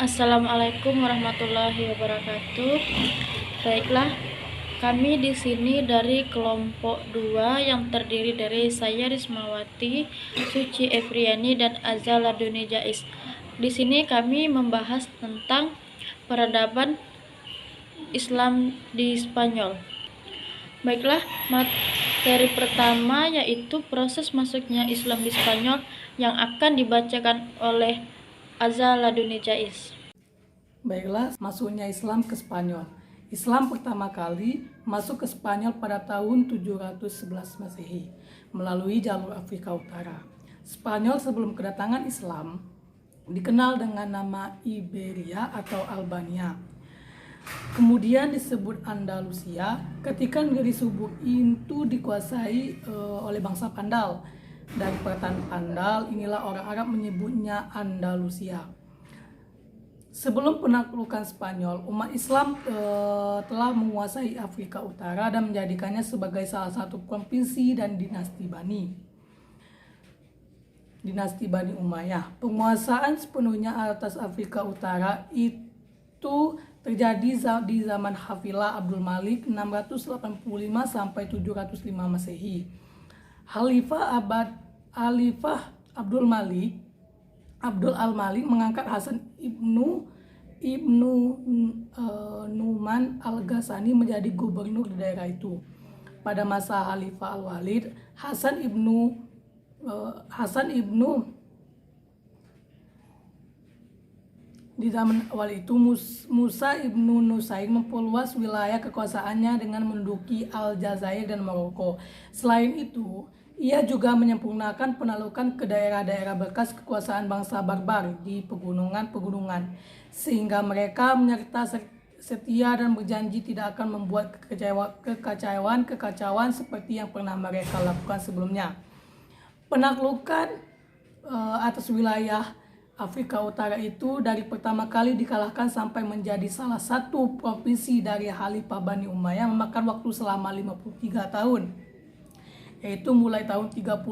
Assalamualaikum warahmatullahi wabarakatuh. Baiklah, kami di sini dari kelompok 2 yang terdiri dari saya Rismawati, Suci Efriani dan Azza Laduni Jais. Di sini kami membahas tentang peradaban Islam di Spanyol. Baiklah, materi pertama yaitu proses masuknya Islam di Spanyol yang akan dibacakan oleh Azza Laduni Jais. Baiklah, masuknya Islam ke Spanyol. Islam pertama kali masuk ke Spanyol pada tahun 711 Masehi melalui jalur Afrika Utara. Spanyol sebelum kedatangan Islam dikenal dengan nama Iberia atau Albania. Kemudian disebut Andalusia ketika negeri subur itu dikuasai oleh bangsa Pandal. Dari perkataan Pandal inilah orang Arab menyebutnya Andalusia. Sebelum penaklukan Spanyol, umat Islam telah menguasai Afrika Utara dan menjadikannya sebagai salah satu provinsi dan dinasti Bani Umayyah. Penguasaan sepenuhnya atas Afrika Utara itu terjadi di zaman Khalifah Abdul Malik 685 sampai 705 Masehi. Khalifah Abdul Al-Malik mengangkat Hasan ibnu Numan Al-Ghassani menjadi gubernur di daerah itu. Pada masa Khalifah Al-Walid, di zaman awal itu Musa ibnu Nusair memperluas wilayah kekuasaannya dengan menduduki Aljazair dan Maroko. Selain itu, ia juga menyempurnakan penaklukan ke daerah-daerah bekas kekuasaan bangsa barbar di pegunungan, sehingga mereka menyerta setia dan berjanji tidak akan membuat kekacauan seperti yang pernah mereka lakukan sebelumnya. Penaklukan atas wilayah Afrika Utara itu dari pertama kali dikalahkan sampai menjadi salah satu provinsi dari Khalifah Bani Umayyah memakan waktu selama 53 tahun. Yaitu mulai tahun 30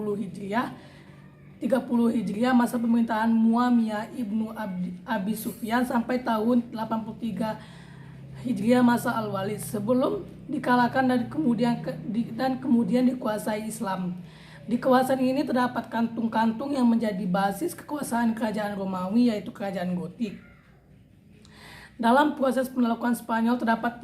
Hijriah masa pemerintahan Muawiyah ibnu Abi Sufyan sampai tahun 83 Hijriah masa Al-Walid sebelum dikalahkan dan kemudian dikuasai Islam. Di kawasan ini terdapat kantung-kantung yang menjadi basis kekuasaan kerajaan Romawi, yaitu kerajaan Gotik. Dalam proses penaklukan Spanyol terdapat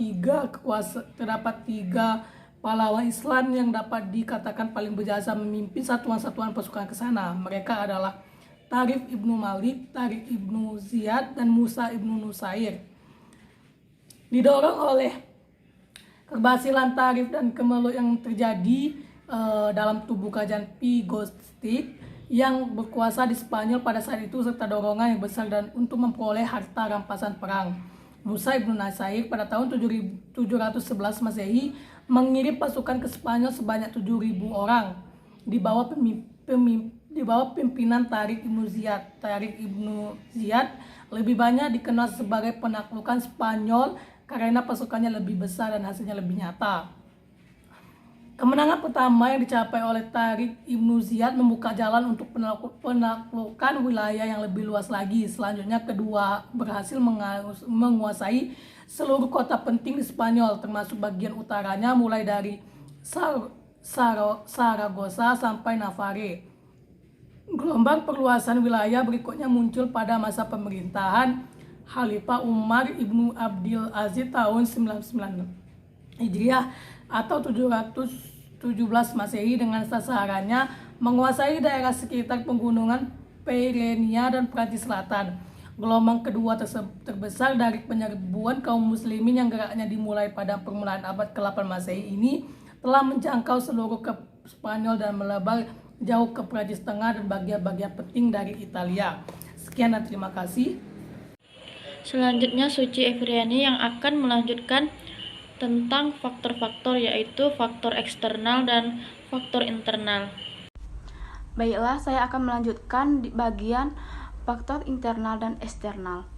tiga pahlawan Islam yang dapat dikatakan paling berjasa memimpin satuan-satuan pasukan ke sana. Mereka adalah Tarif ibnu Malik, Tariq ibnu Ziyad, dan Musa ibnu Nusair. Didorong oleh keberhasilan Tarif dan kemelut yang terjadi dalam tubuh kerajaan Pigostik yang berkuasa di Spanyol pada saat itu serta dorongan yang besar dan untuk memperoleh harta rampasan perang, Musa ibnu Nusair pada tahun 711 Masehi mengirim pasukan ke Spanyol sebanyak 7.000 orang di bawah pimpinan Tariq ibnu Ziyad lebih banyak dikenal sebagai penaklukan Spanyol karena pasukannya lebih besar dan hasilnya lebih nyata. Kemenangan pertama yang dicapai oleh Tariq ibnu Ziyad membuka jalan untuk penaklukan wilayah yang lebih luas lagi. Selanjutnya kedua berhasil menguasai seluruh kota penting di Spanyol termasuk bagian utaranya mulai dari Saragossa sampai Navarre. Gelombang perluasan wilayah berikutnya muncul pada masa pemerintahan Khalifah Umar ibnu Abdul Aziz tahun 99 Hijriah atau 717 Masehi dengan sasarannya menguasai daerah sekitar pegunungan Pyrenees dan Prancis Selatan. Gelombang kedua terbesar dari penyerbuan kaum muslimin yang geraknya dimulai pada permulaan abad ke-8 Masehi ini telah menjangkau seluruh ke Spanyol dan melebar jauh ke Prancis Tengah dan bagian-bagian penting dari Italia. Sekian dan terima kasih. Selanjutnya Suci Efriani yang akan melanjutkan tentang faktor-faktor, yaitu faktor eksternal dan faktor internal. Baiklah, saya akan melanjutkan di bagian faktor internal dan eksternal.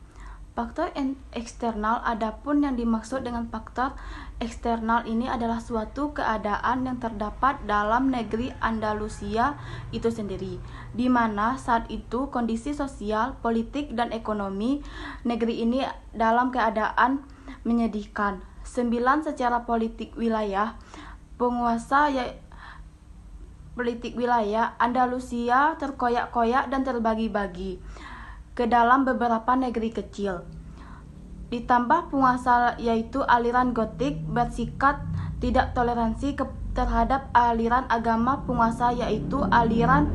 Faktor eksternal, adapun yang dimaksud dengan faktor eksternal ini adalah suatu keadaan yang terdapat dalam negeri Andalusia itu sendiri, di mana saat itu kondisi sosial, politik, dan ekonomi negeri ini dalam keadaan menyedihkan. 9. Secara politik wilayah, penguasa politik wilayah Andalusia terkoyak-koyak dan terbagi-bagi ke dalam beberapa negeri kecil. Ditambah penguasa yaitu aliran Gotik bersikap tidak toleransi terhadap aliran agama penguasa yaitu aliran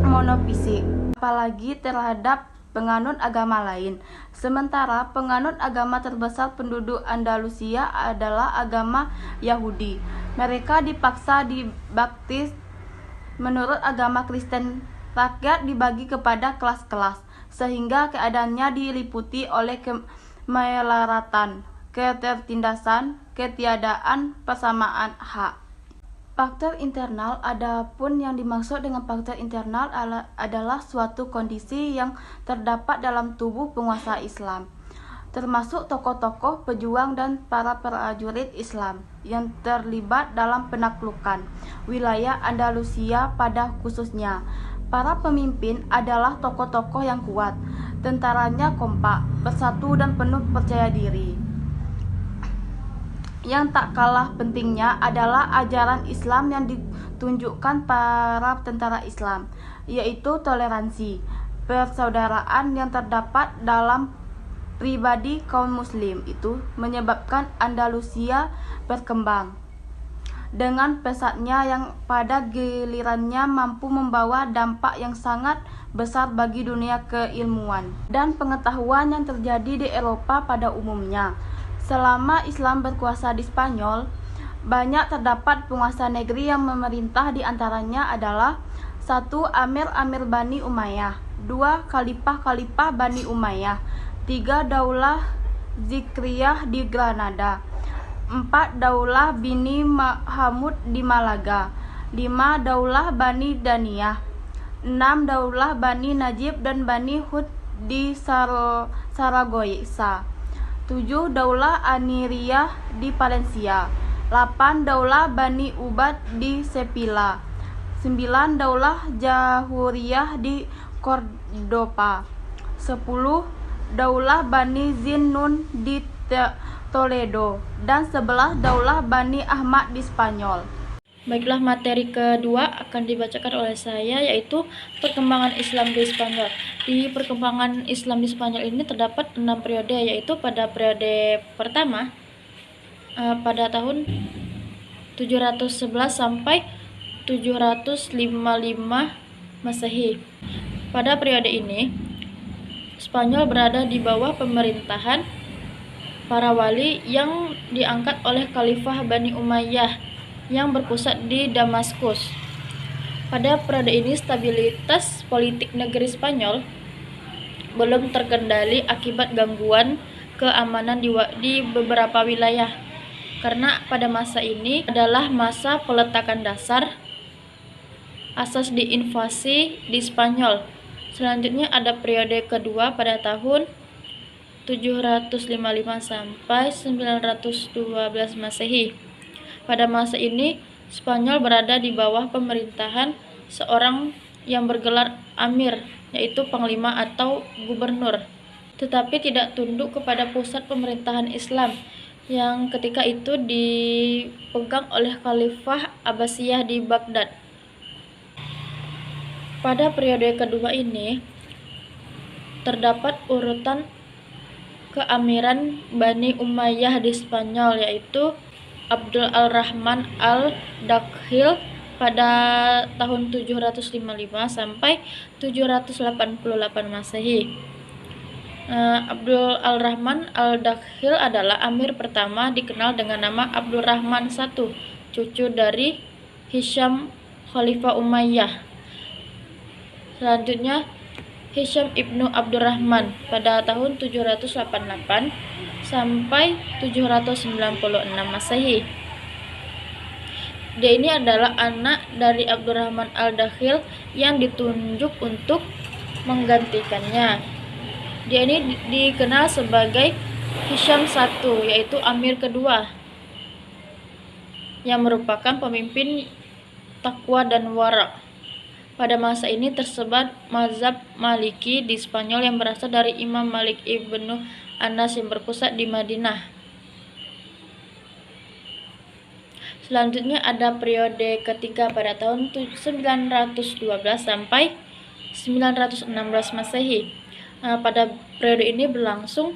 monofisik, apalagi terhadap penganut agama lain. Sementara penganut agama terbesar penduduk Andalusia adalah agama Yahudi. Mereka dipaksa dibaptis menurut agama Kristen. Rakyat dibagi kepada kelas-kelas, sehingga keadaannya diliputi oleh kemelaratan, ketertindasan, ketiadaan persamaan hak. Faktor internal, adapun yang dimaksud dengan faktor internal adalah suatu kondisi yang terdapat dalam tubuh penguasa Islam, termasuk tokoh-tokoh pejuang dan para prajurit Islam yang terlibat dalam penaklukan wilayah Andalusia pada khususnya. Para pemimpin adalah tokoh-tokoh yang kuat, tentaranya kompak, bersatu dan penuh percaya diri. Yang tak kalah pentingnya adalah ajaran Islam yang ditunjukkan para tentara Islam, yaitu toleransi, persaudaraan yang terdapat dalam pribadi kaum muslim itu menyebabkan Andalusia berkembang dengan pesatnya yang pada gilirannya mampu membawa dampak yang sangat besar bagi dunia keilmuan dan pengetahuan yang terjadi di Eropa pada umumnya. Selama Islam berkuasa di Spanyol, banyak terdapat penguasa negeri yang memerintah, di antaranya adalah 1. Amir-amir Bani Umayyah, 2. Khalifah-khalifah Bani Umayyah, 3. Daulah Zikriyah di Granada, 4. Daulah Bani Hamud di Malaga, 5. Daulah Bani Daniyah, 6. Daulah Bani Najib dan Bani Hud di Saragossa, 7. Daulah Aniriyah di Valencia, 8. Daulah Bani Ubad di Sevilla, 9. Daulah Jahuriyah di Cordoba, 10. Daulah Bani Zinnun di Toledo, dan 11. Daulah Bani Ahmad di Spanyol. Baiklah, materi kedua akan dibacakan oleh saya, yaitu perkembangan Islam di Spanyol. Di perkembangan Islam di Spanyol ini terdapat 6 periode, yaitu pada periode pertama pada tahun 711 sampai 755 Masehi. Pada periode ini, Spanyol berada di bawah pemerintahan para wali yang diangkat oleh Khalifah Bani Umayyah yang berpusat di Damaskus. Pada periode ini stabilitas politik negeri Spanyol belum terkendali akibat gangguan keamanan di beberapa wilayah, karena pada masa ini adalah masa peletakan dasar asas diinvasi di Spanyol. Selanjutnya ada periode kedua pada tahun 755 sampai 912 Masehi. Pada masa ini, Spanyol berada di bawah pemerintahan seorang yang bergelar Amir, yaitu panglima atau gubernur, tetapi tidak tunduk kepada pusat pemerintahan Islam yang ketika itu dipegang oleh Khalifah Abbasiyah di Baghdad. Pada periode kedua ini, terdapat urutan keamiran Bani Umayyah di Spanyol, yaitu Abdul Al-Rahman Al-Dakhil pada tahun 755 sampai 788 Masehi. Abdul Al-Rahman Al-Dakhil adalah amir pertama, dikenal dengan nama Abdul Rahman I, cucu dari Hisham Khalifah Umayyah. Selanjutnya Hisham ibnu Abdurrahman pada tahun 788 sampai 796 Masehi. Dia ini adalah anak dari Abdurrahman Al-Dakhil yang ditunjuk untuk menggantikannya. Dia ini dikenal sebagai Hisham I, yaitu Amir kedua, yang merupakan pemimpin takwa dan wara. Pada masa ini tersebar mazhab Maliki di Spanyol yang berasal dari Imam Malik ibnu Anas yang berpusat di Madinah. Selanjutnya ada periode ketiga pada tahun 912 sampai 916 Masehi. Pada periode ini berlangsung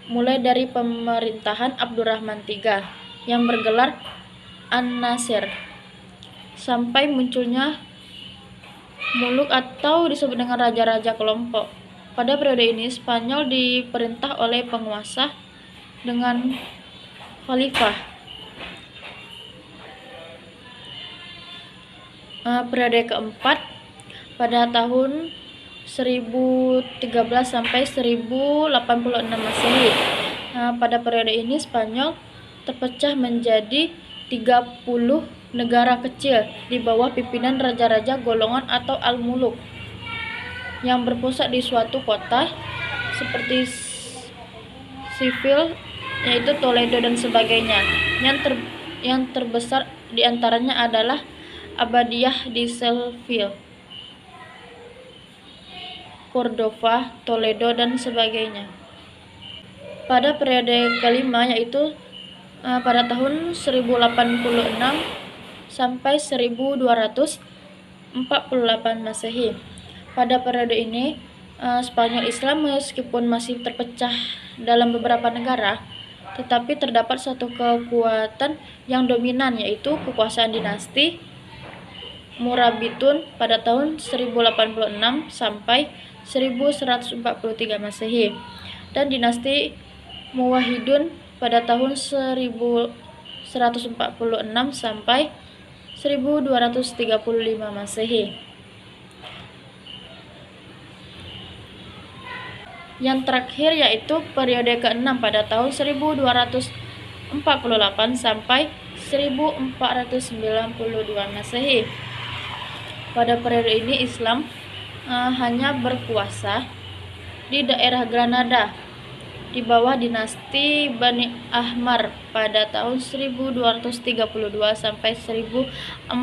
mulai dari pemerintahan Abdurrahman III yang bergelar An-Nasir sampai munculnya muluk atau disebut dengan raja-raja kelompok. Pada periode ini Spanyol diperintah oleh penguasa dengan khalifah. Periode keempat pada tahun 1013 sampai 1086 Masehi. Pada periode ini Spanyol terpecah menjadi 30 negara kecil di bawah pimpinan raja-raja golongan atau al-muluk yang berpusat di suatu kota seperti Seville, yaitu Toledo dan sebagainya. Yang terbesar diantaranya adalah Abbadiyah di Seville, Cordova, Toledo dan sebagainya. Pada periode kelima yaitu pada tahun 1086 sampai 1248 Masehi. Pada periode ini Spanyol Islam meskipun masih terpecah dalam beberapa negara, tetapi terdapat satu kekuatan yang dominan, yaitu kekuasaan dinasti Murabitun pada tahun 1086 sampai 1143 Masehi dan dinasti Muwahhidun pada tahun 1146 sampai 1235 Masehi. Yang terakhir yaitu periode ke-6 pada tahun 1248 sampai 1492 Masehi. Pada periode ini Islam hanya berkuasa di daerah Granada di bawah dinasti Bani Ahmar pada tahun 1232 sampai 1492.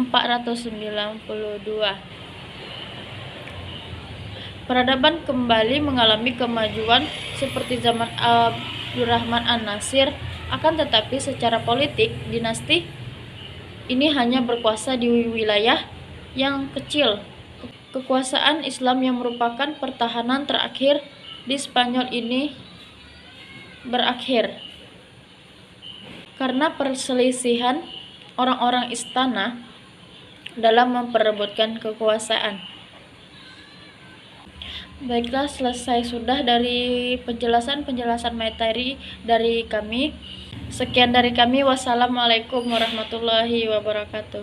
Peradaban kembali mengalami kemajuan seperti zaman Abdurrahman An-Nasir, akan tetapi secara politik dinasti ini hanya berkuasa di wilayah yang kecil. Kekuasaan Islam yang merupakan pertahanan terakhir di Spanyol ini berakhir karena perselisihan orang-orang istana dalam memperebutkan kekuasaan. Baiklah, selesai sudah dari penjelasan materi dari kami. Sekian dari kami. Wassalamualaikum warahmatullahi wabarakatuh.